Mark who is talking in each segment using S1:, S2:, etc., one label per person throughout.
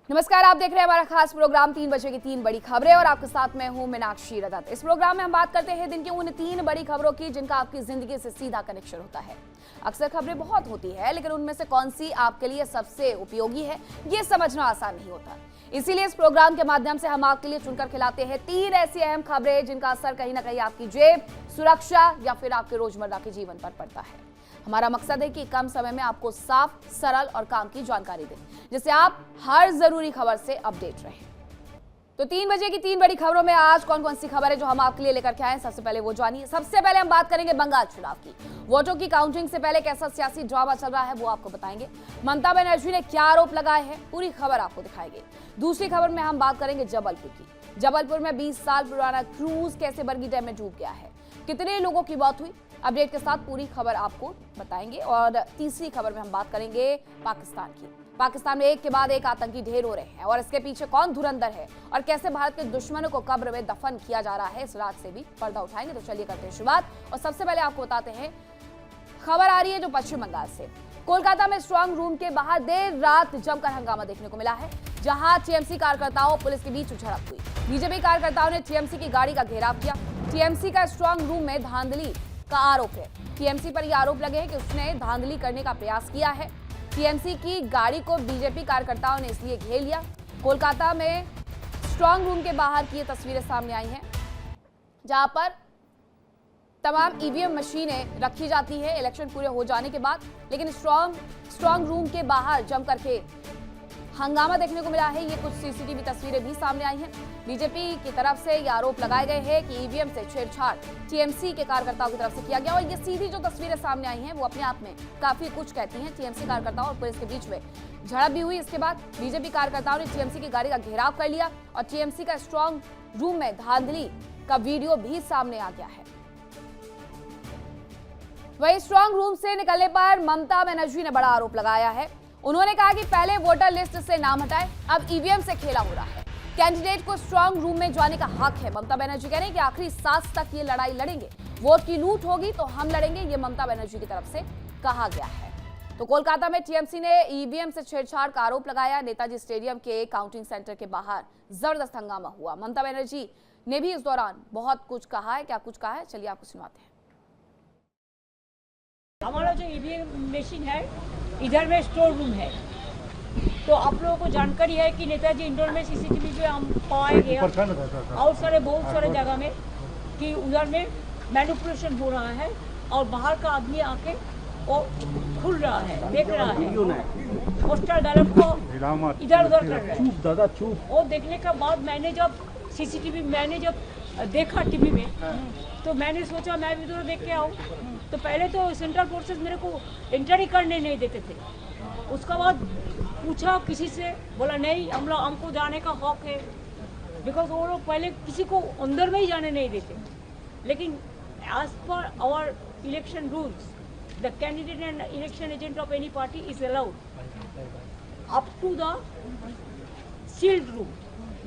S1: नमस्कार, आप देख रहे हैं हमारा खास प्रोग्राम 3 बजे की 3 बड़ी खबरें और आपके साथ मैं हूं मीनाक्षी रदत। इस प्रोग्राम में हम बात करते हैं दिन की उन 3 बड़ी खबरों की जिनका आपकी जिंदगी से सीधा कनेक्शन होता है। अक्सर खबरें बहुत होती है, लेकिन उनमें से कौन सी आपके लिए सबसे उपयोगी है, ये समझना आसान नहीं होता। इसीलिए इस प्रोग्राम के माध्यम से हम आपके लिए चुनकर खिलाते हैं 3 ऐसी अहम खबरें जिनका असर कहीं ना कहीं आपकी जेब, सुरक्षा या फिर आपके रोजमर्रा के जीवन पर पड़ता है। हमारा मकसद है कि कम समय में आपको साफ, सरल और काम की जानकारी दें, जिससे आप हर जरूरी खबर से अपडेट रहें। तो 3 बजे की 3 बड़ी खबरों में आज कौन कौन सी खबर है जो हम आपके लिए लेकर के आए हैं, सबसे पहले वो जानिए। सबसे पहले हम बात करेंगे बंगाल चुनाव की। वोटों की काउंटिंग से पहले कैसा सियासी ड्रामा चल रहा है वो आपको बताएंगे। ममता बनर्जी ने क्या आरोप लगाए हैं, पूरी खबर आपको दिखाएंगे। दूसरी खबर में हम बात करेंगे जबलपुर की। जबलपुर में 20 साल पुराना क्रूज कैसे बरगी डैम में डूब गया है, कितने लोगों की मौत हुई, अपडेट के साथ पूरी खबर आपको बताएंगे। और तीसरी खबर में हम बात करेंगे पाकिस्तान की। पाकिस्तान में एक के बाद एक आतंकी ढेर हो रहे हैं और इसके पीछे कौन धुरंधर है और कैसे भारत के दुश्मनों को कब्र में दफन किया जा रहा है, इस राज से भी पर्दा उठाएंगे। तो चलिए करते हैं शुरुआत और सबसे पहले आपको बताते हैं खबर आ रही है जो पश्चिम बंगाल से। कोलकाता में स्ट्रांग रूम के बाहर देर रात जमकर हंगामा देखने को मिला है, जहां टीएमसी कार्यकर्ताओं और पुलिस के बीच झड़प हुई। बीजेपी कार्यकर्ताओं ने टीएमसी की गाड़ी का घेराव किया। टीएमसी का स्ट्रांग रूम में धांधली का आरोप है। टीएमसी पर यह आरोप लगे हैं कि उसने धांधली करने का प्रयास किया है। टीएमसी की गाड़ी को बीजेपी कार्यकर्ताओं ने इसलिए घेर लिया। कोलकाता में स्ट्रांग रूम के बाहर की ये तस्वीरें सामने आई हैं, जहां पर तमाम ईवीएम मशीनें रखी जाती है इलेक्शन पूरे हो जाने के बाद, लेकिन स्ट्रांग रूम के बाहर जम करके हंगामा देखने को मिला है। ये कुछ सीसीटीवी तस्वीरें भी सामने आई हैं। बीजेपी की तरफ से ये आरोप लगाए गए हैं कि ईवीएम से छेड़छाड़ टीएमसी के कार्यकर्ताओं की तरफ से किया गया और ये सीधी जो तस्वीरें सामने आई हैं वो अपने आप में काफी कुछ कहती हैं। टीएमसी कार्यकर्ताओं और पुलिस के बीच में झड़प भी हुई। इसके बाद बीजेपी कार्यकर्ताओं ने टीएमसी की गाड़ी का घेराव कर लिया और टीएमसी का स्ट्रांग रूम में धांधली का वीडियो भी सामने आ गया है। वही स्ट्रांग रूम से निकलने पर ममता बनर्जी ने बड़ा आरोप लगाया है। उन्होंने कहा कि पहले वोटर लिस्ट से नाम हटाए, अब ईवीएम से खेला हो रहा है। कैंडिडेट को स्ट्रांग रूम में जाने का हक है। ममता बनर्जी कह रहे हैं कि आखिरी सांस तक ये लड़ाई लड़ेंगे। वोट की लूट होगी तो हम लड़ेंगे, ये ममता बनर्जी की तरफ से कहा गया है। तो कोलकाता में टीएमसी ने ईवीएम से छेड़छाड़ का आरोप लगाया। नेताजी स्टेडियम के काउंटिंग सेंटर के बाहर जबरदस्त हंगामा हुआ। ममता बनर्जी ने भी इस दौरान बहुत कुछ कहा है। क्या कुछ कहा है, चलिए आपको सुनाते हैं।
S2: हमारा जो ईवीएम मशीन है इधर में स्टोर रूम है, तो आप लोगों को जानकारी है कि नेताजी इंडोर में सीसीटीवी जो हम पाए गए और बहुत सारे जगह में कि उधर में मैनिपुलेशन हो रहा है और बाहर का आदमी आके वो खुल रहा है, देख रहा है, पोस्टर डालब को इधर उधर कर रहा है। वो देखने के बाद मैंने जब सीसीटीवी देखा टीवी में, तो मैंने सोचा मैं भी उधर देख के आऊँ। तो पहले तो सेंट्रल फोर्सेस मेरे को एंटर ही करने नहीं देते थे। उसका बाद पूछा किसी से, बोला नहीं हमको जाने का हक है, बिकॉज वो लोग पहले किसी को अंदर में ही जाने नहीं देते। लेकिन as per our election rules, the candidate and election agent of any party is allowed up to the sealed room,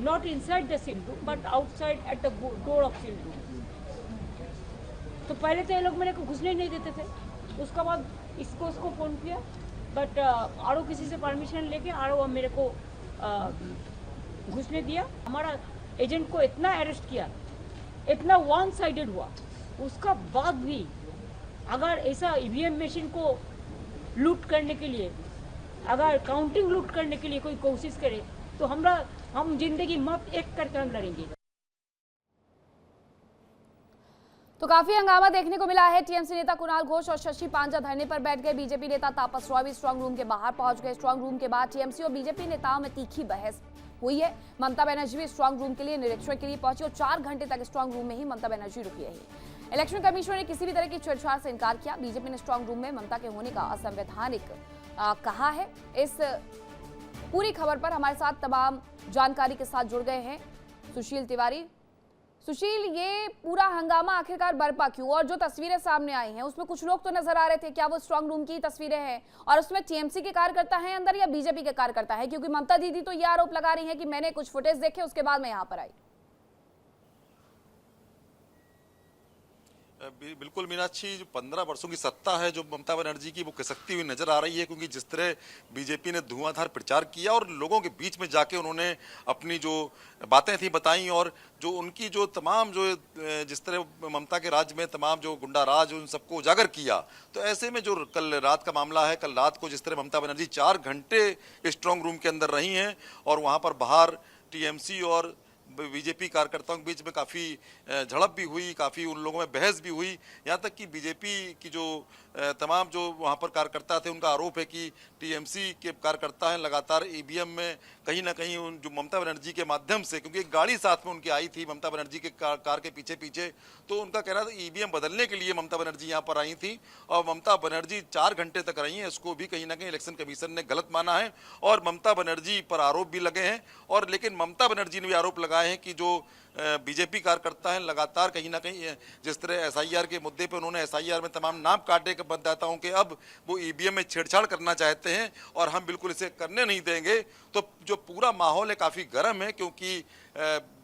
S2: not inside the sealed room but outside at the door of sealed room. तो पहले तो ये लोग मेरे को घुसने ही नहीं देते थे। उसका बाद उसको फ़ोन किया, बट आरो किसी से परमिशन लेके आरो मेरे को घुसने दिया। हमारा एजेंट को इतना अरेस्ट किया, इतना वन साइडेड हुआ, उसका बाद भी अगर ऐसा ईवीएम मशीन को लूट करने के लिए, अगर काउंटिंग लूट करने के लिए कोई कोशिश करे तो हम जिंदगी मत एक करके हम लड़ेंगे।
S1: तो काफी हंगामा देखने को मिला है। टीएमसी नेता कुणाल घोष और शशि पांजा धरने पर बैठ गए। बीजेपी नेता तापस रॉय भी स्ट्रांग रूम के बाहर पहुंच गए। स्ट्रांग रूम के बाद टीएमसी और बीजेपी नेताओं में तीखी बहस हुई है। ममता बनर्जी भी स्ट्रांग रूम के लिए निरीक्षण के लिए पहुंची और 4 घंटे तक स्ट्रांग रूम में ही ममता बनर्जी रुकी रही। इलेक्शन कमीशन ने किसी भी तरह की छेड़छाड़ से इनकार किया। बीजेपी ने स्ट्रांग रूम में ममता के होने का असंवैधानिक कहा है। इस पूरी खबर पर हमारे साथ तमाम जानकारी के साथ जुड़ गए हैं सुशील तिवारी। सुशील, ये पूरा हंगामा आखिरकार बरपा क्यों, और जो तस्वीरें सामने आई हैं उसमें कुछ लोग तो नजर आ रहे थे, क्या वो स्ट्रांग रूम की तस्वीरें हैं और उसमें टीएमसी के कार्यकर्ता हैं अंदर या बीजेपी के कार्यकर्ता हैं? क्योंकि ममता दीदी तो ये आरोप लगा रही हैं कि मैंने कुछ फुटेज देखे उसके बाद मैं यहाँ पर आई।
S3: बिल्कुल मीनाक्षी, जो 15 वर्षों की सत्ता है जो ममता बनर्जी की, वो खिसकती हुई नजर आ रही है, क्योंकि जिस तरह बीजेपी ने धुआंधार प्रचार किया और लोगों के बीच में जाके उन्होंने अपनी जो बातें थी बताई, और जो उनकी जो तमाम जो जिस तरह ममता के राज्य में तमाम जो गुंडा राज उन सबको उजागर किया, तो ऐसे में जो कल रात का मामला है, कल रात को जिस तरह ममता बनर्जी 4 घंटे स्ट्रांग रूम के अंदर रही हैं और वहाँ पर बाहर टीएमसी और बीजेपी कार्यकर्ताओं के बीच में काफ़ी झड़प भी हुई, काफ़ी उन लोगों में बहस भी हुई। यहाँ तक कि बीजेपी की जो तमाम जो वहाँ पर कार्यकर्ता थे, उनका आरोप है कि टीएमसी के कार्यकर्ता हैं लगातार ईवीएम में कहीं ना कहीं उन जो ममता बनर्जी के माध्यम से, क्योंकि एक गाड़ी साथ में उनकी आई थी ममता बनर्जी के कार के पीछे पीछे, तो उनका कहना था ईवीएम बदलने के लिए ममता बनर्जी यहाँ पर आई थी और ममता बनर्जी 4 घंटे तक रही हैं। इसको भी कहीं ना कहीं इलेक्शन कमीशन ने गलत माना है और ममता बनर्जी पर आरोप भी लगे हैं। और लेकिन ममता बनर्जी ने भी आरोप लगाए हैं कि जो बीजेपी कार्यकर्ता हैं लगातार कहीं ना कहीं जिस तरह एसआईआर के मुद्दे पे उन्होंने एसआईआर में तमाम नाम काटे के मतदाताओं के, अब वो ईवीएम में छेड़छाड़ करना चाहते हैं और हम बिल्कुल इसे करने नहीं देंगे। तो जो पूरा माहौल है काफ़ी गर्म है, क्योंकि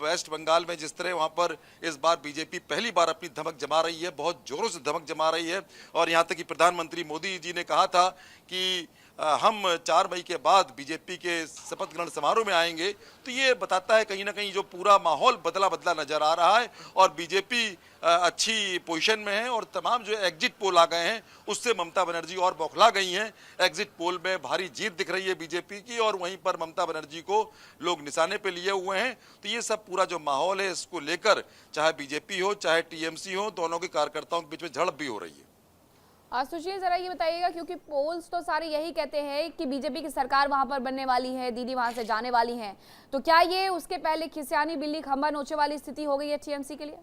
S3: वेस्ट बंगाल में जिस तरह वहाँ पर इस बार बीजेपी पहली बार अपनी धमक जमा रही है, बहुत जोरों से धमक जमा रही है। और यहाँ तक कि प्रधानमंत्री मोदी जी ने कहा था कि हम 4 मई के बाद बीजेपी के शपथ ग्रहण समारोह में आएंगे। तो ये बताता है कहीं ना कहीं जो पूरा माहौल बदला बदला नजर आ रहा है और बीजेपी अच्छी पोजीशन में है। और तमाम जो एग्जिट पोल आ गए हैं उससे ममता बनर्जी और बौखला गई हैं। एग्जिट पोल में भारी जीत दिख रही है बीजेपी की और वहीं पर ममता बनर्जी को लोग निशाने पे लिए हुए हैं। तो ये सब पूरा जो माहौल है इसको लेकर चाहे बीजेपी हो चाहे टीएमसी हो, दोनों के कार्यकर्ताओं के बीच में झड़प भी हो रही है।
S1: सुशील, जरा ये बताइएगा, क्योंकि पोल्स तो सारे यही कहते हैं कि बीजेपी की सरकार वहां पर बनने वाली है, दीदी वहां से जाने वाली हैं, तो क्या ये उसके पहले खिसियानी बिल्ली खंबा नोचे वाली स्थिति हो गई है टीएमसी के लिए?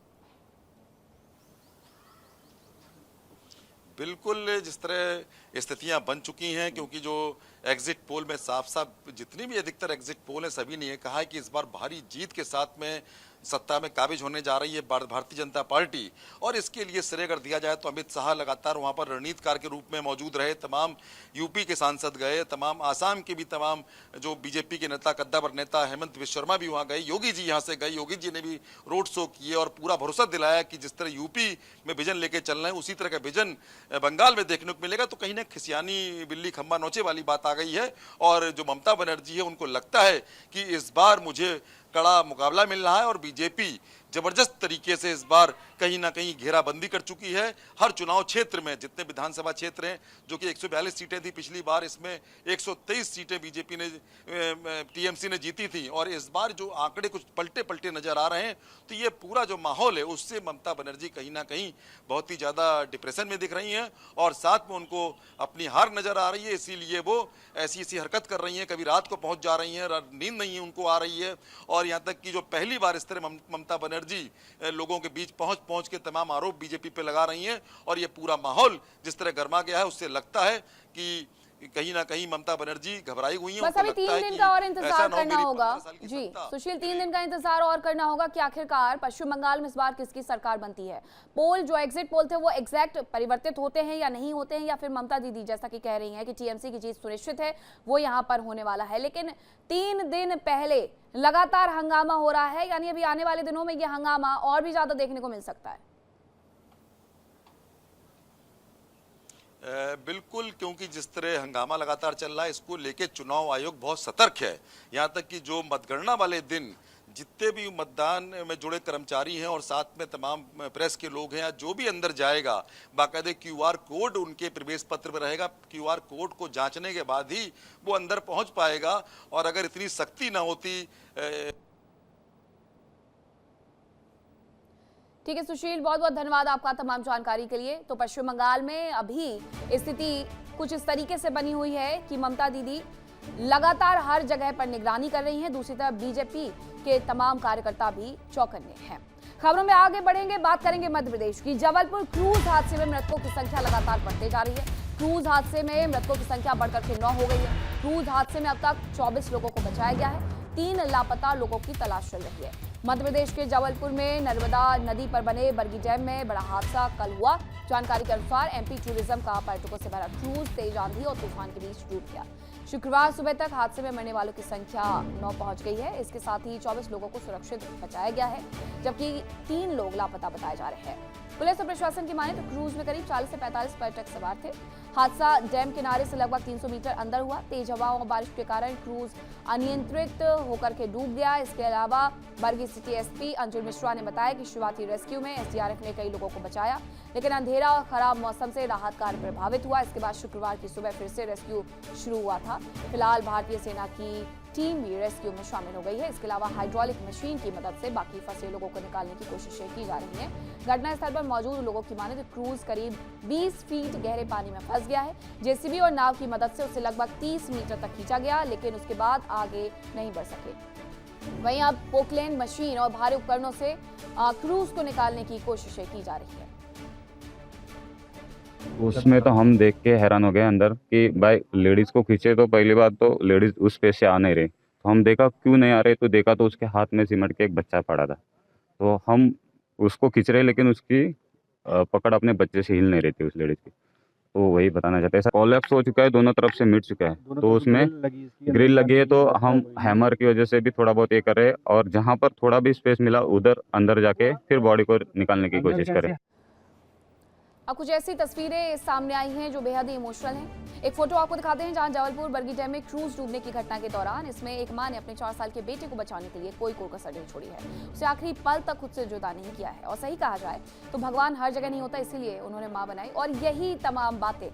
S3: बिल्कुल जिस तरह स्थितियां बन चुकी हैं, क्योंकि जो एग्जिट पोल में साफ साफ जितनी भी अधिकतर एग्जिट पोल है सभी ने यह कहा है कि इस बार भारी जीत के साथ में सत्ता में काबिज होने जा रही है भारतीय जनता पार्टी। और इसके लिए श्रेय अगर दिया जाए तो अमित शाह लगातार वहां पर रणनीतिकार के रूप में मौजूद रहे, तमाम यूपी के सांसद गए, तमाम आसाम के भी तमाम जो बीजेपी के नेता कद्दावर नेता हेमंत विश्व शर्मा भी वहां गए, योगी जी यहां से गए, योगी जी ने भी रोड शो किए और पूरा भरोसा दिलाया कि जिस तरह यूपी में विजन लेके चल रहे हैं उसी तरह का विजन बंगाल में देखने को मिलेगा। तो कहीं ना खिसियानी बिल्ली खंबा नोचे वाली बात आ गई है और जो ममता बनर्जी है उनको लगता है कि इस बार मुझे कड़ा मुकाबला मिल रहा है और बीजेपी जबरदस्त तरीके से इस बार कहीं ना कहीं घेराबंदी कर चुकी है। हर चुनाव क्षेत्र में जितने विधानसभा क्षेत्र हैं, जो कि 142 सीटें थी पिछली बार, इसमें 123 सीटें बीजेपी ने टीएमसी ने जीती थी और इस बार जो आंकड़े कुछ पलटे पलटे नजर आ रहे हैं, तो ये पूरा जो माहौल है उससे ममता बनर्जी कहीं ना कहीं बहुत ही ज्यादा डिप्रेशन में दिख रही हैं और साथ में उनको अपनी हार नजर आ रही है। इसीलिए वो ऐसी ऐसी हरकत कर रही हैं, कभी रात को पहुंच जा रही हैं, नींद नहीं उनको आ रही है। और यहाँ तक कि जो पहली बार इस तरह ममता बनर्जी लोगों के बीच पहुंच के तमाम आरोप बीजेपी पे लगा रही हैं और ये पूरा माहौल जिस तरह गर्मा गया है उससे लगता है कि कहीं ना कहीं ममता बनर्जी घबराई हुई हैं।
S1: बस अभी 3 दिन का और इंतजार करना होगा। जी सुशील, 3 दिन का इंतजार और करना होगा कि आखिरकार पश्चिम बंगाल में इस बार किसकी सरकार बनती है। पोल जो एग्जिट पोल थे वो एग्जैक्ट परिवर्तित होते हैं या नहीं होते हैं, या फिर ममता दीदी जैसा कि कह रही हैं कि टीएमसी की जीत सुनिश्चित है, वो यहाँ पर होने वाला है। लेकिन 3 दिन पहले लगातार हंगामा हो रहा है, यानी अभी आने वाले दिनों में यह हंगामा और भी ज्यादा देखने को मिल सकता है।
S3: बिल्कुल, क्योंकि जिस तरह हंगामा लगातार चल रहा है इसको लेके चुनाव आयोग बहुत सतर्क है। यहाँ तक कि जो मतगणना वाले दिन जितने भी मतदान में जुड़े कर्मचारी हैं और साथ में तमाम प्रेस के लोग हैं या जो भी अंदर जाएगा, बाकायदे क्यूआर कोड उनके प्रवेश पत्र में रहेगा। क्यूआर कोड को जांचने के बाद ही वो अंदर पहुंच पाएगा। और अगर इतनी सख्ती ना होती।
S1: ठीक है सुशील, बहुत बहुत धन्यवाद आपका तमाम जानकारी के लिए। तो पश्चिम बंगाल में अभी स्थिति कुछ इस तरीके से बनी हुई है कि ममता दीदी लगातार हर जगह पर निगरानी कर रही हैं, दूसरी तरफ बीजेपी के तमाम कार्यकर्ता भी चौकन्ने हैं। खबरों में आगे बढ़ेंगे, बात करेंगे मध्य प्रदेश की। जबलपुर क्रूज हादसे में मृतकों की संख्या लगातार बढ़ते जा रही है। क्रूज हादसे में मृतकों की संख्या बढ़कर के 9 हो गई है। क्रूज हादसे में अब तक 24 लोगों को बचाया गया है, 3 लापता लोगों की तलाश चल रही है। मध्य प्रदेश के जबलपुर में नर्मदा नदी पर बने बरगी डैम में बड़ा हादसा कल हुआ। जानकारी के अनुसार एमपी टूरिज्म का पर्यटकों से भरा क्रूज तेज आंधी और तूफान के बीच डूब गया। शुक्रवार सुबह तक हादसे में मरने वालों की संख्या 9 पहुंच गई है। इसके साथ ही 24 लोगों को सुरक्षित बचाया गया है, जबकि 3 लोग लापता बताए जा रहे हैं। पुलिस और प्रशासन की माने तो क्रूज में करीब 40 से 45 पर्यटक सवार थे। हादसा डैम किनारे से लगभग 300 मीटर अंदर हुआ। तेज हवाओं और बारिश के कारण क्रूज अनियंत्रित होकर के डूब गया। इसके अलावा बरगी सिटी एसपी अंजुल मिश्रा ने बताया कि शुरुआती रेस्क्यू में एसडीआरएफ ने कई लोगों को बचाया, लेकिन अंधेरा और खराब मौसम से राहत कार्य प्रभावित हुआ। इसके बाद शुक्रवार की सुबह फिर से रेस्क्यू शुरू हुआ था। फिलहाल भारतीय सेना की टीम भी रेस्क्यू में शामिल हो गई है। इसके अलावा हाइड्रोलिक मशीन की मदद से बाकी फंसे लोगों को निकालने की कोशिशें की जा रही हैं। घटनास्थल पर मौजूद लोगों की माने तो क्रूज करीब 20 फीट गहरे पानी में फंस गया है। जेसीबी और नाव की मदद से उसे लगभग 30 मीटर तक खींचा गया, लेकिन उसके बाद आगे नहीं बढ़ सके। वहीं अब पोकलैंड मशीन और भारी उपकरणों से क्रूज को निकालने की कोशिशें की जा रही है।
S4: उसमें तो हम देख के हैरान हो गए अंदर कि भाई लेडीज को खींचे, तो पहली बात तो लेडीज उस पे से आ नहीं रही, तो हम देखा क्यों नहीं आ रहे, तो देखा तो उसके हाथ में सिमट के एक बच्चा पड़ा था। तो हम उसको खींच रहे, लेकिन उसकी पकड़ अपने बच्चे से हिल नहीं रही थी उस लेडीज की। तो वही बताना चाहते हैं, कोलैप्स हो चुका है, दोनों तरफ से मिट चुका है, तो उसमें ग्रिल लगी है। तो हम हैमर की वजह से भी थोड़ा बहुत ये कर रहे हैं, और जहाँ पर थोड़ा भी स्पेस मिला उधर अंदर जाके फिर बॉडी को निकालने की कोशिश करें।
S1: अब कुछ ऐसी तस्वीरें सामने आई हैं जो बेहद ही इमोशनल हैं। एक फोटो आपको दिखाते हैं जहां जबलपुर बरगी डैम में क्रूज डूबने की घटना के दौरान इसमें एक मां ने अपने 4 साल के बेटे को बचाने के लिए कोई कसर नहीं छोड़ी है। उसे आखिरी पल तक खुद से जुदा नहीं किया है। और सही कहा जाए तो भगवान हर जगह नहीं होता, इसीलिए उन्होंने मां बनाई। और यही तमाम बातें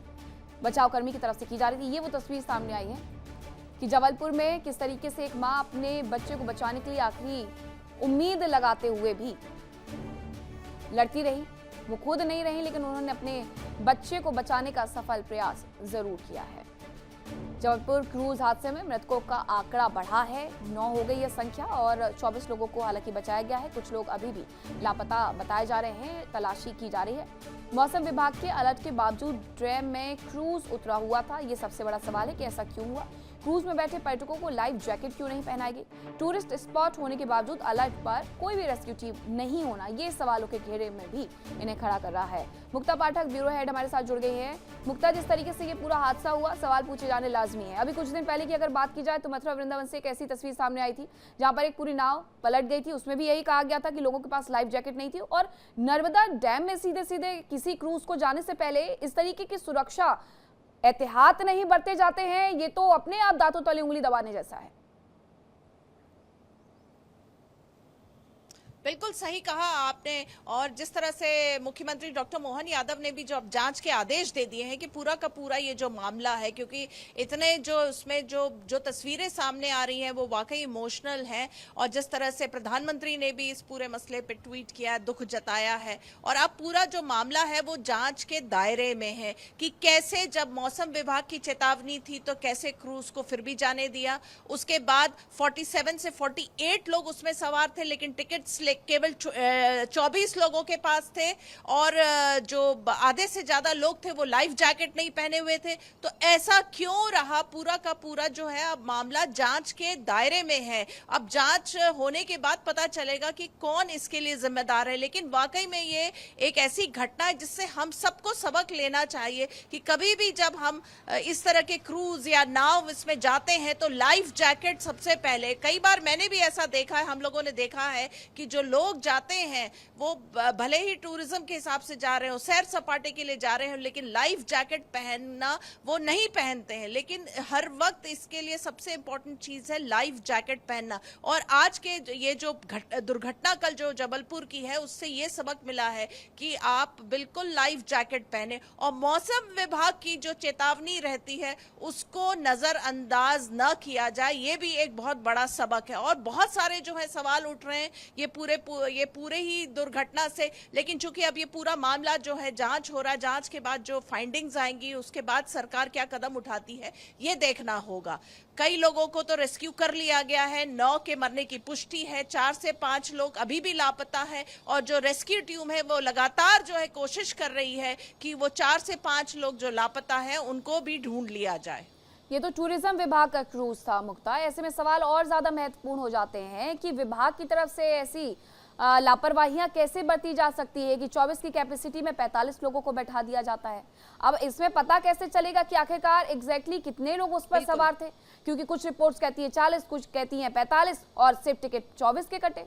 S1: बचाव कर्मी की तरफ से की जा रही थी। ये वो तस्वीर सामने आई है कि जबलपुर में किस तरीके से एक माँ अपने बच्चे को बचाने के लिए आखिरी उम्मीद लगाते हुए भी लड़ती रही। वो खुद नहीं रही, लेकिन उन्होंने अपने बच्चे को बचाने का सफल प्रयास जरूर किया है। जबलपुर क्रूज हादसे में मृतकों का आंकड़ा बढ़ा है, 9 हो गई है संख्या, और 24 लोगों को हालांकि बचाया गया है। कुछ लोग अभी भी लापता बताए जा रहे हैं, तलाशी की जा रही है। मौसम विभाग के अलर्ट के बावजूद डैम में क्रूज उतरा हुआ था। ये सबसे बड़ा सवाल है कि ऐसा क्यों हुआ। क्रूज में बैठे पर्यटकों को लाइफ जैकेट क्यों नहीं पहनाई गई। टूरिस्ट स्पॉट होने के बावजूद अलर्ट पर कोई भी रेस्क्यू टीम नहीं होना, ये सवालों के घेरे में भी इन्हें खड़ा कर रहा है। मुक्ता पाठक ब्यूरो हेड हमारे साथ जुड़ गई है। मुक्ता, जिस तरीके से ये पूरा हादसा हुआ, सवाल पूछे जाने लाजमी है। अभी कुछ दिन पहले की अगर बात की जाए तो मथुरा वृंदावन से एक ऐसी तस्वीर सामने आई थी जहां पर एक पूरी नाव पलट गई थी। उसमें भी यही कहा गया था कि लोगों के पास लाइफ जैकेट नहीं थी। और नर्मदा डैम में सीधे सीधे किसी क्रूज को जाने से पहले इस तरीके की सुरक्षा एहतियात नहीं बरते जाते हैं, ये तो अपने आप दांतों तले उंगली दबाने जैसा है।
S5: बिल्कुल सही कहा आपने। और जिस तरह से मुख्यमंत्री डॉक्टर मोहन यादव ने भी जो अब जांच के आदेश दे दिए हैं कि पूरा का पूरा ये जो मामला है, क्योंकि इतने जो उसमें जो तस्वीरें सामने आ रही हैं वो वाकई इमोशनल हैं। और जिस तरह से प्रधानमंत्री ने भी इस पूरे मसले पे ट्वीट किया है, दुख जताया है। और अब पूरा जो मामला है वो जांच के दायरे में है कि कैसे, जब मौसम विभाग की चेतावनी थी तो कैसे क्रूज को फिर भी जाने दिया। उसके बाद 47 से 48 लोग उसमें सवार थे, लेकिन टिकट्स केवल 24 लोगों के पास थे। और जो आधे से ज्यादा लोग थे वो लाइफ जैकेट नहीं पहने हुए थे। तो ऐसा क्यों रहा, पूरा का पूरा जो है अब मामला जांच के दायरे में है। अब जांच होने के बाद पता चलेगा कि कौन इसके लिए जिम्मेदार है। लेकिन वाकई में ये एक ऐसी घटना है जिससे हम सबको सबक लेना चाहिए कि कभी भी जब हम इस तरह के क्रूज या नाव इसमें जाते हैं तो लाइफ जैकेट सबसे पहले। कई बार मैंने भी ऐसा देखा है, हम लोगों ने देखा है कि जो लोग जाते हैं वो भले ही टूरिज्म के हिसाब से जा रहे हो, सैर सपाटे के लिए जा रहे हो, लेकिन लाइफ जैकेट पहनना वो नहीं पहनते हैं। लेकिन हर वक्त इसके लिए सबसे इंपॉर्टेंट चीज है लाइफ जैकेट पहनना। और आज के ये जो दुर्घटना कल जो जबलपुर की है, उससे ये सबक मिला है कि आप बिल्कुल लाइफ जैकेट पहने। और मौसम विभाग की जो चेतावनी रहती है उसको नजरअंदाज न किया जाए, ये भी एक बहुत बड़ा सबक है। और बहुत सारे जो है सवाल उठ रहे हैं ये पूरे ही दुर्घटना से। लेकिन चूंकि अब ये पूरा मामला जो है जांच हो रहा है, जांच के बाद जो फाइंडिंग्स आएंगी उसके बाद सरकार क्या कदम उठाती है ये देखना होगा। कई लोगों को तो रेस्क्यू कर लिया गया है, 9 के मरने की पुष्टि है, 4 से 5 लोग अभी भी लापता है। और जो रेस्क्यू टीम है वो लगातार जो है कोशिश कर रही है कि वो 4 से 5 लोग जो लापता है उनको भी ढूंढ लिया जाए।
S1: ये तो टूरिज्म विभाग का क्रूज था मुक्ता। ऐसे में सवाल और ज्यादा महत्वपूर्ण हो जाते हैं कि विभाग की तरफ से ऐसी लापरवाहियां कैसे बरती जा सकती है कि 24 की कैपेसिटी में 45 लोगों को बैठा दिया जाता है। अब इसमें पता कैसे चलेगा कि आखिरकार एग्जैक्टली कितने लोग उस पर सवार थे, क्योंकि कुछ रिपोर्ट्स कहती है 40, कुछ कहती हैं 45 और सिर्फ टिकट 24 के कटे।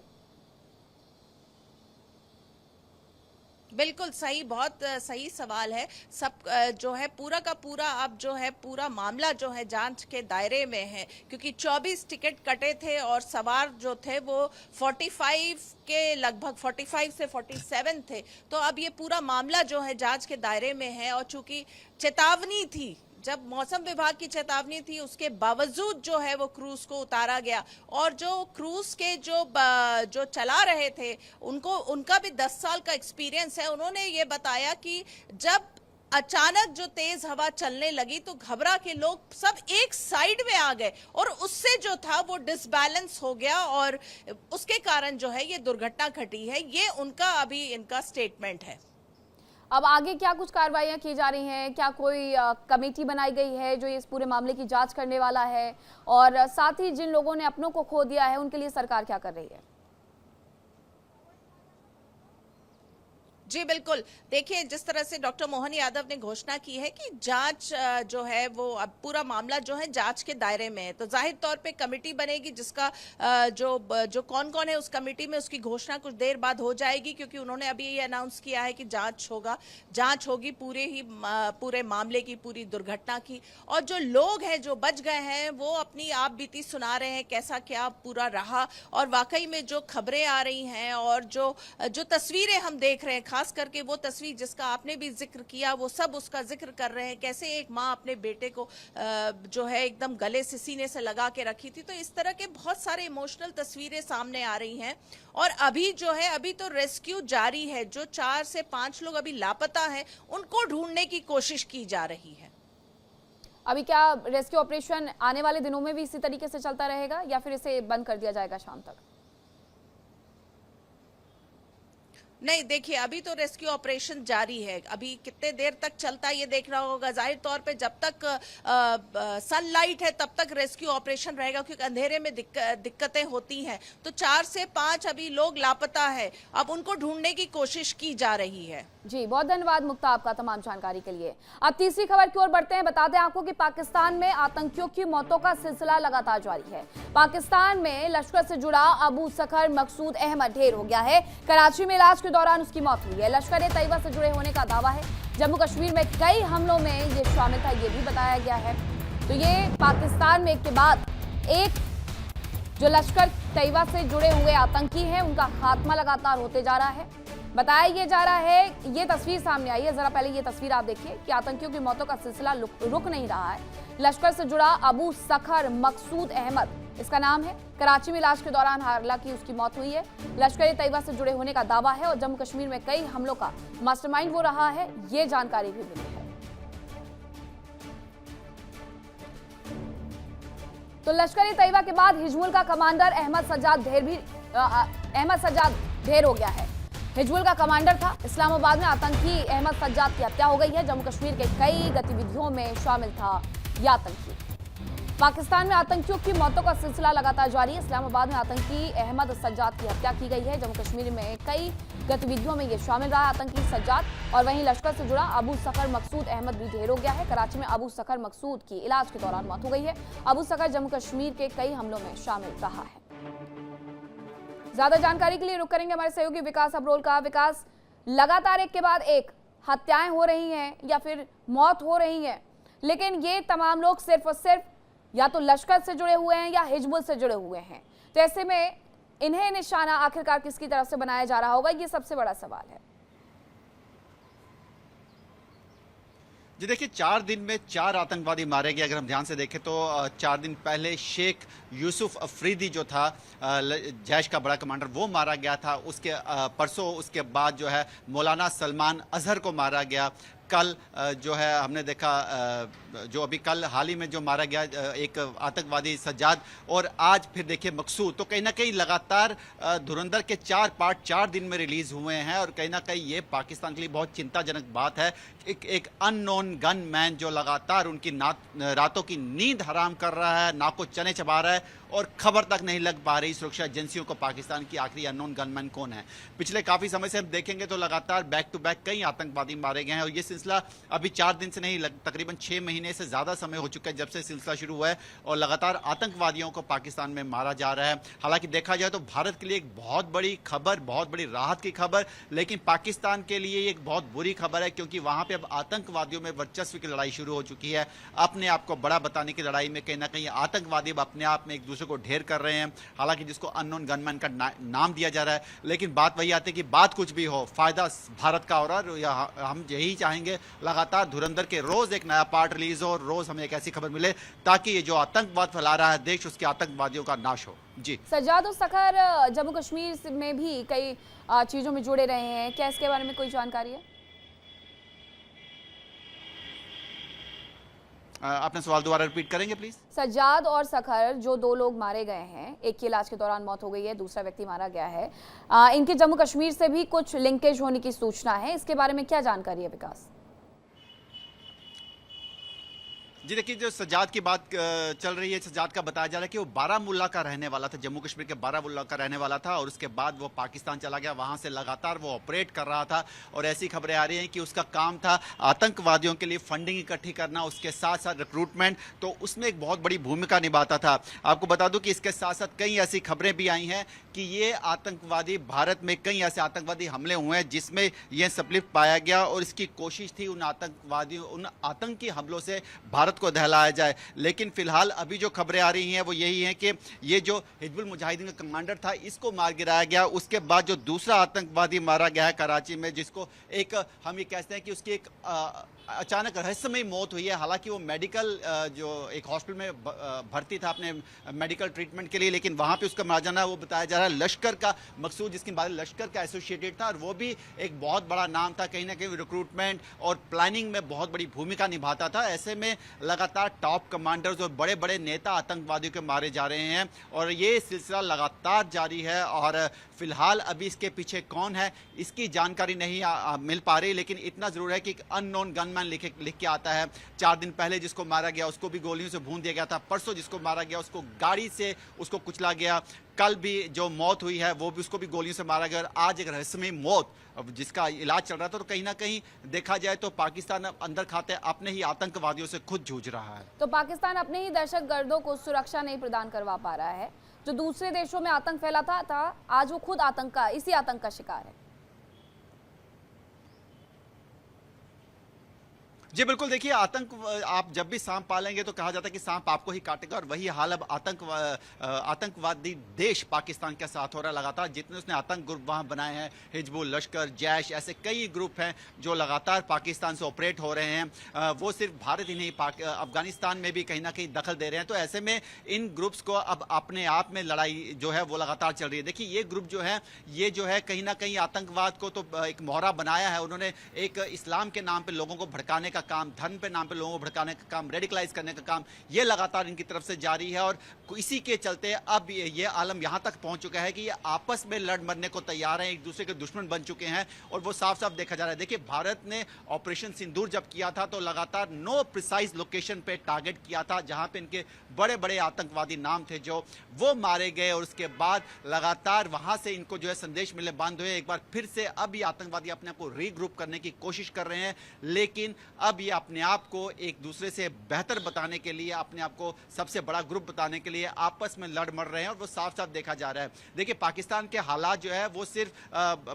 S5: बिल्कुल सही, बहुत सही सवाल है। सब जो है पूरा का पूरा अब जो है पूरा मामला जो है जांच के दायरे में है, क्योंकि 24 टिकट कटे थे और सवार जो थे वो 45 के लगभग 45 से 47 थे। तो अब ये पूरा मामला जो है जांच के दायरे में है, और चूंकि चेतावनी थी, जब मौसम विभाग की चेतावनी थी, उसके बावजूद जो है वो क्रूज को उतारा गया, और जो क्रूज के जो चला रहे थे उनका भी 10 साल का एक्सपीरियंस है। उन्होंने ये बताया कि जब अचानक जो तेज हवा चलने लगी तो घबरा के लोग सब एक साइड में आ गए, और उससे जो था वो डिसबैलेंस हो गया, और उसके कारण जो है ये दुर्घटना घटी है। ये उनका अभी इनका स्टेटमेंट है।
S1: अब आगे क्या कुछ कार्रवाइयां की जा रही हैं? क्या कोई कमेटी बनाई गई है जो इस पूरे मामले की जांच करने वाला है? और साथ ही जिन लोगों ने अपनों को खो दिया है उनके लिए सरकार क्या कर रही है?
S5: जी बिल्कुल, देखिए जिस तरह से डॉक्टर मोहन यादव ने घोषणा की है कि जांच जो है वो अब पूरा मामला जो है जांच के दायरे में है, तो जाहिर तौर पे कमेटी बनेगी, जिसका जो कौन कौन है उस कमेटी में उसकी घोषणा कुछ देर बाद हो जाएगी, क्योंकि उन्होंने अभी ये अनाउंस किया है कि जांच होगी पूरे मामले की, पूरी दुर्घटना की। और जो लोग हैं जो बच गए हैं वो अपनी आप बीती सुना रहे हैं, कैसा क्या पूरा रहा। और वाकई में जो खबरें आ रही हैं और जो तस्वीरें हम देख रहे हैं, खास करके वो तस्वीर जिसका आपने भी जिक्र किया, वो सब उसका जिक्र कर रहे हैं, कैसे एक माँ अपने बेटे को जो है एकदम गले से सीने से लगा के रखी थी। तो इस तरह के बहुत सारे इमोशनल तस्वीरें सामने आ रही हैं। और अभी जो है अभी तो रेस्क्यू जारी है, जो 4 से 5 लोग अभी लापता हैं उनको ढूंढने की कोशिश की जा रही है।
S1: अभी क्या रेस्क्यू ऑपरेशन आने वाले दिनों में भी इसी तरीके से चलता रहेगा या फिर इसे बंद कर दिया जाएगा शाम तक?
S5: नहीं, देखिए अभी तो रेस्क्यू ऑपरेशन जारी है। अभी कितने देर तक चलता है ये देखना होगा। जाहिर तौर पे जब तक सनलाइट है तब तक रेस्क्यू ऑपरेशन रहेगा, क्योंकि अंधेरे में दिक्कतें होती हैं। तो 4 से 5 अभी लोग लापता है, अब उनको ढूंढने की कोशिश की जा रही है।
S1: जी बहुत धन्यवाद मुक्ता आपका तमाम जानकारी के लिए। अब तीसरी खबर की ओर बढ़ते हैं। बता दें आपको कि पाकिस्तान में आतंकियों की मौतों का सिलसिला लगातार जारी है। पाकिस्तान में लश्कर से जुड़ा अबू सखर मकसूद अहमद ढेर हो गया है। कराची में इलाज के दौरान उसकी मौत हुई है। लश्कर ए तैयबा से जुड़े होने का दावा है। जम्मू कश्मीर में कई हमलों में ये शामिल था, ये भी बताया गया है। तो ये पाकिस्तान में एक के बाद एक जो लश्कर तैयबा से जुड़े हुए आतंकी हैं उनका खात्मा लगातार होते जा रहा है। बताया ये जा रहा है, ये तस्वीर सामने आई है, जरा पहले ये तस्वीर आप देखिए कि आतंकियों की मौतों का सिलसिला रुक नहीं रहा है। लश्कर से जुड़ा अबू सखर मकसूद अहमद इसका नाम है। कराची में इलाज के दौरान हालांकि उसकी मौत हुई है। लश्कर ए तैयबा से जुड़े होने का दावा है और जम्मू कश्मीर में कई हमलों का मास्टरमाइंड वो रहा है, ये जानकारी भी मिली है। तो लश्कर ए तैयबा के बाद हिजबुल का कमांडर अहमद सज्जाद ढेर हो गया है। हिजबुल का कमांडर था। इस्लामाबाद में आतंकी अहमद सज्जाद की हत्या हो गई है। जम्मू कश्मीर के कई गतिविधियों में शामिल था यह आतंकी। पाकिस्तान में आतंकियों की मौतों का सिलसिला लगातार जारी है। इस्लामाबाद में आतंकी अहमद सज्जाद की हत्या की गई है। जम्मू कश्मीर में कई गतिविधियों में ये शामिल रहा आतंकी सज्जाद। और वहीं लश्कर से जुड़ा अबू सखर मकसूद अहमद भी ढेर हो गया है। कराची में अबू सखर मकसूद की इलाज के दौरान मौत हो गई है। अबू सखर जम्मू कश्मीर के कई हमलों में शामिल रहा है। ज्यादा जानकारी के लिए रुक करेंगे हमारे सहयोगी विकास अब्रोल का। विकास, लगातार एक के बाद एक हत्याएं हो रही हैं या फिर मौत हो रही है, लेकिन ये तमाम लोग सिर्फ और सिर्फ या तो लश्कर से जुड़े हुए हैं या हिजबुल से जुड़े हुए हैं। तो ऐसे में इन्हें निशाना आखिरकार किसकी तरफ से बनाया जा रहा होगा, ये सबसे बड़ा सवाल है।
S6: जी देखिए, 4 दिन में 4 आतंकवादी मारे गए। अगर हम ध्यान से देखें तो 4 दिन पहले शेख यूसुफ अफरीदी जो था जैश का बड़ा कमांडर, वो मारा गया था। उसके परसों उसके बाद जो है मौलाना सलमान अजहर को मारा गया। कल जो है हमने देखा जो अभी कल हाल ही में जो मारा गया एक आतंकवादी सज्जाद, और आज फिर देखिए मकसूद। तो कहीं ना कहीं लगातार धुरंधर के 4 पार्ट 4 दिन में रिलीज हुए हैं, और कहीं ना कहीं ये पाकिस्तान के लिए बहुत चिंताजनक बात है। एक अननोन गन मैन जो लगातार उनकी रातों की नींद हराम कर रहा है, नाक को चने चबा रहा है, और खबर तक नहीं लग पा रही सुरक्षा एजेंसियों को पाकिस्तान की आखिरी अननोन गनमैन कौन है। पिछले काफी समय से हम देखेंगे तो लगातार बैक टू बैक कई आतंकवादी मारे गए हैं और ये सिलसिला अभी 4 दिन से नहीं, तकरीबन 6 महीने से ज्यादा समय हो चुका है जब से सिलसिला शुरू हुआ है और लगातार आतंकवादियों को पाकिस्तान में मारा जा रहा है। हालांकि देखा जाए तो भारत के लिए एक बहुत बड़ी खबर, बहुत बड़ी राहत की खबर, लेकिन पाकिस्तान के लिए एक बहुत बुरी खबर है क्योंकि वहां पे अब आतंकवादियों में वर्चस्व की लड़ाई शुरू हो चुकी है। अपने आप को बड़ा बताने की लड़ाई में कहीं ना कहीं आतंकवादी अपने आप में एक दूसरे को ढेर कर रहे हैं, हालांकि जिसको अननोन गनमैन का नाम दिया जा रहा है। लेकिन बात वही आती है कि बात कुछ भी हो, फायदा भारत का हो रहा है। हम यही चाहेंगे लगातार धुरंधर के रोज एक नया पार्ट रिलीज हो, रोज हमें एक ऐसी खबर मिले ताकि ये जो आतंकवाद फैला रहा है देश, उसके आतंकवादियों का नाश हो। जी
S1: सज्जाद और सखर जम्मू कश्मीर में भी कई चीजों में जुड़े रहे हैं, क्या इसके बारे में कोई जानकारी है?
S6: अपना सवाल दोबारा रिपीट करेंगे प्लीज।
S1: सज्जाद और सखर जो 2 लोग मारे गए हैं, एक की इलाज के दौरान मौत हो गई है, दूसरा व्यक्ति मारा गया है, इनके जम्मू कश्मीर से भी कुछ लिंकेज होने की सूचना है, इसके बारे में क्या जानकारी है विकास?
S6: जी देखिए, जो सज्जाद की बात चल रही है, सज्जाद का बताया जा रहा है कि वो बारामुल्ला का रहने वाला था, जम्मू कश्मीर के बारामुल्ला का रहने वाला था और उसके बाद वो पाकिस्तान चला गया, वहां से लगातार वो ऑपरेट कर रहा था और ऐसी खबरें आ रही हैं कि उसका काम था आतंकवादियों के लिए फंडिंग इकट्ठी करना, उसके साथ साथ रिक्रूटमेंट, तो उसमें एक बहुत बड़ी भूमिका निभाता था। आपको बता दूं कि इसके साथ साथ कई ऐसी खबरें भी आई हैं कि ये आतंकवादी, भारत में कई ऐसे आतंकवादी हमले हुए हैं जिसमें यह संलिप्त पाया गया और इसकी कोशिश थी उन आतंकवादियों, उन आतंकी हमलों से भारत को दहलाया जाए। लेकिन फिलहाल अभी जो खबरें आ रही हैं वो यही हैं कि ये जो हिजबुल मुजाहिदीन का कमांडर था इसको मार गिराया गया। उसके बाद जो दूसरा आतंकवादी मारा गया है कराची में, जिसको एक हम ये कहते हैं कि उसकी एक अचानक रहस्यमयी मौत हुई है। हालांकि वो मेडिकल जो एक हॉस्पिटल में भर्ती था अपने मेडिकल ट्रीटमेंट के लिए, लेकिन वहां पे उसका मारा जाना वो बताया जा रहा है लश्कर का मकसूद, जिसके बारे में लश्कर का एसोसिएटेड था और वो भी एक बहुत बड़ा नाम था, कहीं ना कहीं रिक्रूटमेंट और प्लानिंग में बहुत बड़ी भूमिका निभाता था। ऐसे में लगातार टॉप कमांडर्स और बड़े बड़े नेता आतंकवादियों के मारे जा रहे हैं और ये सिलसिला लगातार जारी है और फिलहाल अभी इसके पीछे कौन है इसकी जानकारी नहीं मिल पा रही, लेकिन इतना जरूर है कि अननोन गनमैन लिख के आता है। 4 दिन पहले जिसको मारा गया उसको भी गोलियों से भून दिया गया था, परसों जिसको मारा गया उसको गाड़ी से उसको कुचला गया, कल भी जो मौत हुई है वो भी उसको भी गोलियों से मारा गया और आज एक रहस्यमयी मौत जिसका इलाज चल रहा था। तो कहीं ना कहीं देखा जाए तो पाकिस्तान अब अंदर खाते अपने ही आतंकवादियों से खुद जूझ रहा है।
S1: तो पाकिस्तान अपने ही दहशतगर्दों को सुरक्षा नहीं प्रदान करवा पा रहा है, जो दूसरे देशों में आतंक फैलाता था आज वो खुद इसी आतंक का शिकार है।
S6: जी बिल्कुल, देखिए आतंक, आप जब भी सांप पालेंगे तो कहा जाता है कि सांप आपको ही काटेगा और वही हाल अब आतंकवादी देश पाकिस्तान के साथ हो रहा है। लगातार जितने उसने आतंक ग्रुप वहां बनाए हैं, हिजबुल, लश्कर, जैश, ऐसे कई ग्रुप हैं जो लगातार पाकिस्तान से ऑपरेट हो रहे हैं। वो सिर्फ भारत ही नहीं, अफगानिस्तान में भी कहीं ना कहीं दखल दे रहे हैं। तो ऐसे में इन ग्रुप्स को अब अपने आप में लड़ाई जो है वो लगातार चल रही है। देखिए ये ग्रुप जो है ये जो है कहीं ना कहीं आतंकवाद को तो एक मोहरा बनाया है उन्होंने, एक इस्लाम के नाम पर लोगों को भड़काने का काम, धर्म पे नाम पे लोगों को भड़काने का काम, रेडिकलाइज करने का काम, ये लगातार इनकी तरफ से जारी है और इसी के चलते अब ये आलम यहां तक पहुंच चुका है कि ये आपस में लड़ मरने को तैयार हैं, एक दूसरे के दुश्मन बन चुके हैं और वो साफ साफ देखा जा रहा है। देखिए भारत ने ऑपरेशन सिंदूर जब किया था तो लगातार 9 प्रिसाइज लोकेशन पे टारगेट किया था जहां पे इनके बड़े बड़े आतंकवादी नाम थे जो वो मारे गए और उसके बाद लगातार वहां से इनको जो है संदेश मिले बंद हुए। एक बार फिर से अब ये आतंकवादी अपने आप को रीग्रुप करने की कोशिश कर रहे हैं, लेकिन अब ये अपने आप को एक दूसरे से बेहतर बताने के लिए, अपने आप को सबसे बड़ा ग्रुप बताने के लिए आपस में लड़ मर रहे हैं और वो साफ साफ देखा जा रहा है। देखिए पाकिस्तान के हालात जो है वो सिर्फ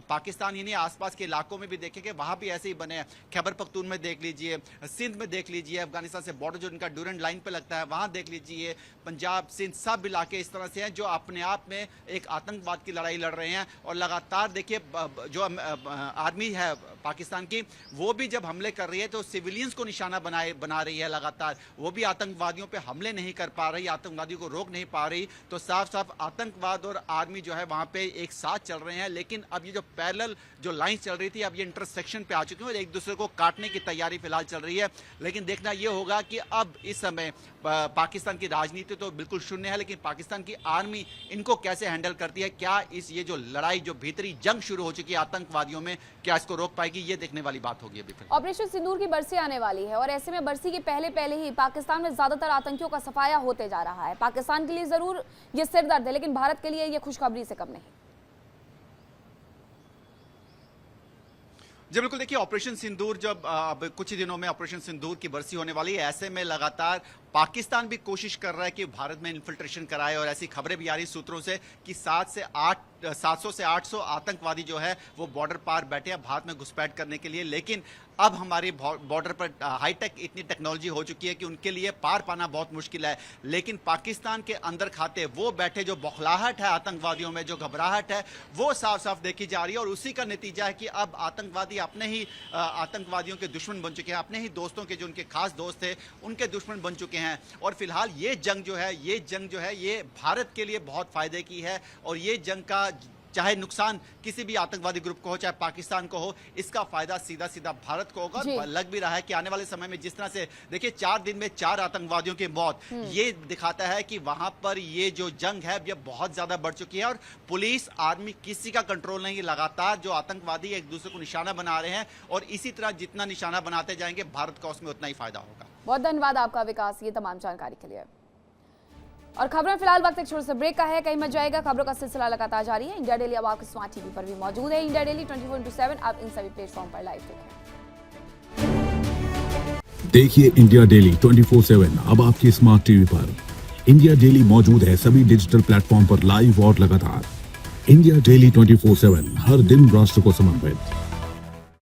S6: पाकिस्तान ही नहीं, आसपास के इलाकों में भी देखेंगे वहां भी ऐसे ही बने हैं। खैबर पख्तून में देख लीजिए, सिंध में देख लीजिए, अफगानिस्तान से बॉर्डर जो इनका ड्यूरेंट लाइन पे लगता है वहां देख लीजिए, पंजाब, सिंध, सब इलाके इस तरह से हैं जो अपने आप में एक आतंकवाद की लड़ाई लड़ रहे हैं। और लगातार देखिए जो आर्मी है पाकिस्तान की वो भी जब हमले कर रही है तो सिविलियंस को निशाना बना रही है लगातार, वो भी आतंकवादियों पे हमले नहीं कर पा रही, आतंकवादियों को रोक नहीं पा रही। तो साफ साफ आतंकवाद और आर्मी जो है वहां पे एक साथ चल रहे हैं, लेकिन अब ये जो पैरेलल जो लाइन चल रही थी अब ये इंटरसेक्शन पे आ चुकी है और एक दूसरे को काटने की तैयारी फिलहाल चल रही है। लेकिन देखना ये होगा कि अब इस समय पाकिस्तान की राजनीति तो बिल्कुल शून्य है, लेकिन पाकिस्तान की आर्मी इनको कैसे हैंडल करती है, क्या ये जो लड़ाई, जो भीतरी जंग शुरू हो चुकी है आतंकवादियों में, क्या इसको रोक पाएगी, ये देखने वाली बात होगी अभी।
S1: ऑपरेशन सिंदूर की बरसी बरसी आने वाली है और ऐसे में बरसी के पहले ही पाकिस्तान में ज्यादातर आतंकियों का सफाया होते जा रहा है। पाकिस्तान के लिए जरूर ये सिरदर्द है, लेकिन भारत के लिए ये खुशखबरी से कम नहीं।
S6: जी बिल्कुल, देखिए ऑपरेशन सिंदूर जब अब कुछ ही दिनों में ऑपरेशन सिंदूर की बरसी होने वाली है, ऐसे में लगातार पाकिस्तान भी कोशिश कर रहा है कि भारत में इन्फिल्ट्रेशन कराए और ऐसी खबरें भी आ रही सूत्रों से कि 700 से 800 आतंकवादी जो है वो बॉर्डर पार बैठे हैं भारत में घुसपैठ करने के लिए। लेकिन अब हमारी बॉर्डर पर हाईटेक इतनी टेक्नोलॉजी हो चुकी है कि उनके लिए पार पाना बहुत मुश्किल है। लेकिन पाकिस्तान के अंदर खाते वो बैठे, जो बौखलाहट है आतंकवादियों में, जो घबराहट है वो साफ साफ देखी जा रही है और उसी का नतीजा है कि अब आतंकवादी अपने ही आतंकवादियों के दुश्मन बन चुके हैं, अपने ही दोस्तों के जो उनके खास दोस्त थे उनके दुश्मन बन चुके हैं। और फिलहाल ये जंग जो है ये भारत के लिए बहुत फायदे की है और ये जंग का चाहे नुकसान किसी भी आतंकवादी ग्रुप को हो, चाहे पाकिस्तान को हो, इसका फायदा सीधा सीधा भारत को होगा। लग भी रहा है कि आने वाले समय में जिस तरह से देखिए 4 दिन में 4 आतंकवादियों की मौत, ये दिखाता है कि वहां पर ये जो जंग है ये बहुत ज्यादा बढ़ चुकी है और पुलिस आर्मी किसी का कंट्रोल नहीं। लगातार जो आतंकवादी एक दूसरे को निशाना बना रहे हैं और इसी तरह जितना निशाना बनाते जाएंगे भारत का उसमें उतना ही फायदा होगा।
S1: बहुत धन्यवाद आपका विकास, ये तमाम जानकारी के लिए। और खबरें फिलहाल वक्त एक छोटे से ब्रेक का है, कहीं मत जाएगा। खबरों का सिलसिला लगातार जारी है। इंडिया डेली अब आपके स्मार्ट टीवी पर भी मौजूद है। इंडिया डेली 24/7 आप इन सभी प्लेटफॉर्म पर लाइव देखें।
S7: देखिए इंडिया डेली 24/7 अब आपकी स्मार्ट टीवी पर। इंडिया डेली मौजूद है सभी डिजिटल प्लेटफॉर्म पर लाइव और लगातार। इंडिया डेली 24/7 हर दिन राष्ट्र को समर्पित।